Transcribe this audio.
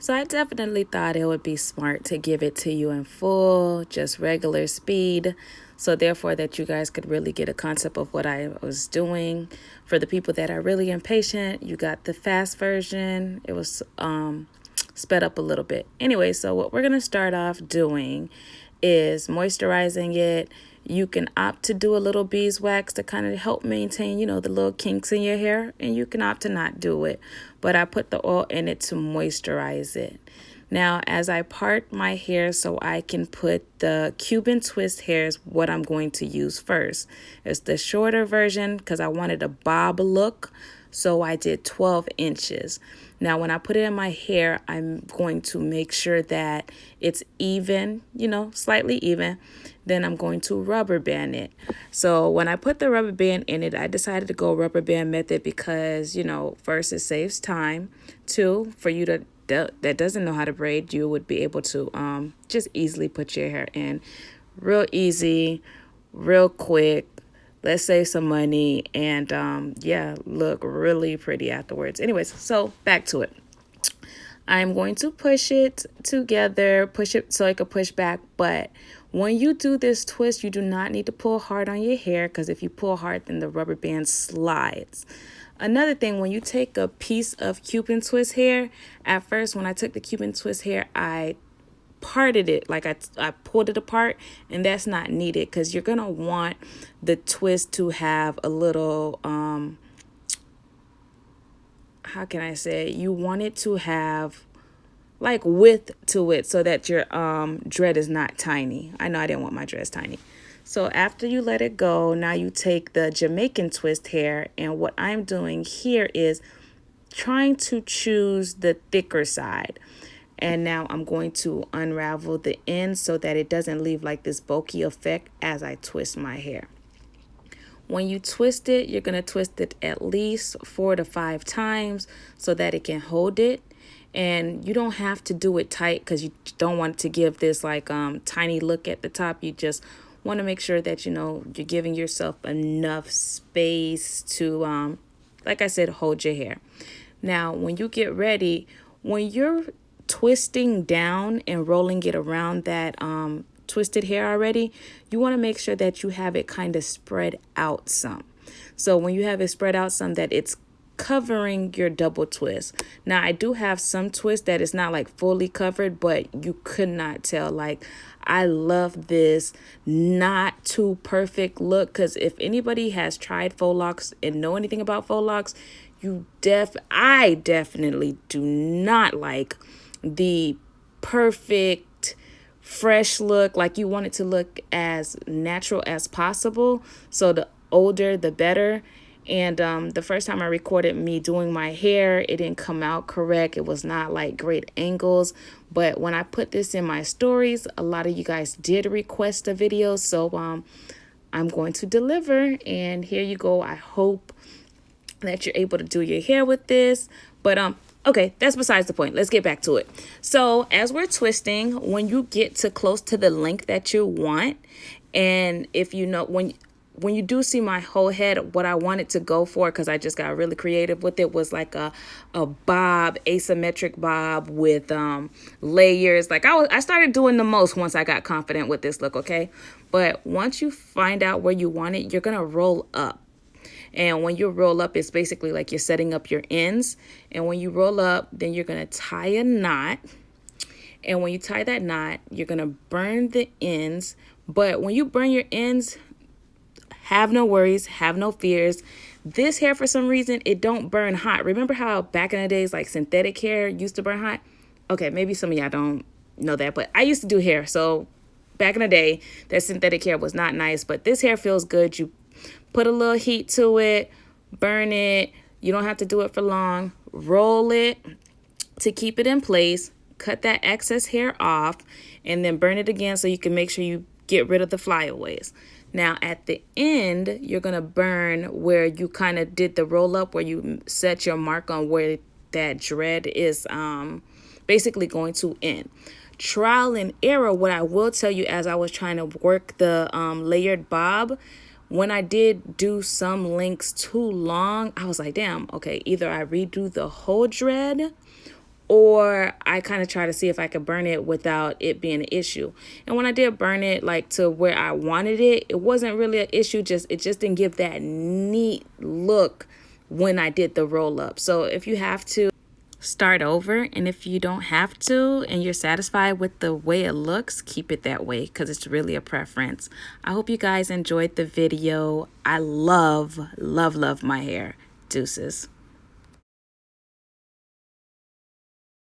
So I definitely thought it would be smart to give it to you in full, just regular speed. So therefore that you guys could really get a concept of what I was doing. For the people that are really impatient, you got the fast version. It was sped up a little bit. Anyway, so what we're going to start off doing is moisturizing it. You can opt to do a little beeswax to kind of help maintain, the little kinks in your hair, and you can opt to not do it. But I put the oil in it to moisturize it. Now, as I part my hair so I can put the Cuban twist hair is what I'm going to use first. It's the shorter version because I wanted a bob look. So I did 12 inches. Now, when I put it in my hair, I'm going to make sure that it's even, slightly even. Then I'm going to rubber band it. So when I put the rubber band in it, I decided to go rubber band method because, first, it saves time. Two, for you that doesn't know how to braid, you would be able to just easily put your hair in. Real easy, real quick. Let's save some money and look really pretty afterwards. Anyways, so back to it. I'm going to push it together, push it so I can push back. But when you do this twist, you do not need to pull hard on your hair because if you pull hard, then the rubber band slides. Another thing, when you take a piece of Cuban twist hair, at first when I took the Cuban twist hair, I parted it, like I pulled it apart, and that's not needed because you're gonna want the twist to have a little how can I say it? You want it to have like width to it so that your dread is not tiny. I know I didn't want my dreads tiny. So after you let it go, now you take the Jamaican twist hair, and what I'm doing here is trying to choose the thicker side. And now I'm going to unravel the end so that it doesn't leave like this bulky effect as I twist my hair. When you twist it, you're going to twist it at least 4 to 5 times so that it can hold it. And you don't have to do it tight because you don't want to give this like tiny look at the top. You just want to make sure that, you're giving yourself enough space to, like I said, hold your hair. Now, when you get ready, when you're twisting down and rolling it around that twisted hair already, you want to make sure that you have it kind of spread out some. So when you have it spread out some, that it's covering your double twist. Now, I do have some twist that is not like fully covered, but you could not tell. Like, I love this not too perfect look because if anybody has tried Faux Locs and know anything about Faux Locs, I definitely do not like the perfect fresh look. Like, you want it to look as natural as possible, so the older the better. And the first time I recorded me doing my hair, it didn't come out correct. It was not like great angles, but when I put this in my stories, a lot of you guys did request a video, so I'm going to deliver, and here you go. I hope that you're able to do your hair with this, but okay, that's besides the point. Let's get back to it. So as we're twisting, when you get to close to the length that you want, and if when you do see my whole head, what I wanted to go for, because I just got really creative with it, was like a bob, asymmetric bob with layers. Like I started doing the most once I got confident with this look, okay? But once you find out where you want it, you're going to roll up. And when you roll up, it's basically like you're setting up your ends. And when you roll up, then you're going to tie a knot. And when you tie that knot, you're going to burn the ends. But when you burn your ends, have no worries, have no fears. This hair, for some reason, it don't burn hot. Remember how back in the days, like synthetic hair used to burn hot? Okay, maybe some of y'all don't know that, but I used to do hair. So back in the day, that synthetic hair was not nice, but this hair feels good. You put a little heat to it, burn it. You don't have to do it for long. Roll it to keep it in place. Cut that excess hair off and then burn it again so you can make sure you get rid of the flyaways. Now, at the end, you're going to burn where you kind of did the roll up, where you set your mark on where that dread is basically going to end. Trial and error, what I will tell you, as I was trying to work the layered bob, when I did do some links too long, I was like, damn, okay, either I redo the whole dread or I kind of try to see if I could burn it without it being an issue. And when I did burn it like to where I wanted it, it wasn't really an issue. It just didn't give that neat look when I did the roll up. So if you have to, start over, and if you don't have to and you're satisfied with the way it looks, keep it that way, because it's really a preference. I hope you guys enjoyed the video. I love my hair. Deuces.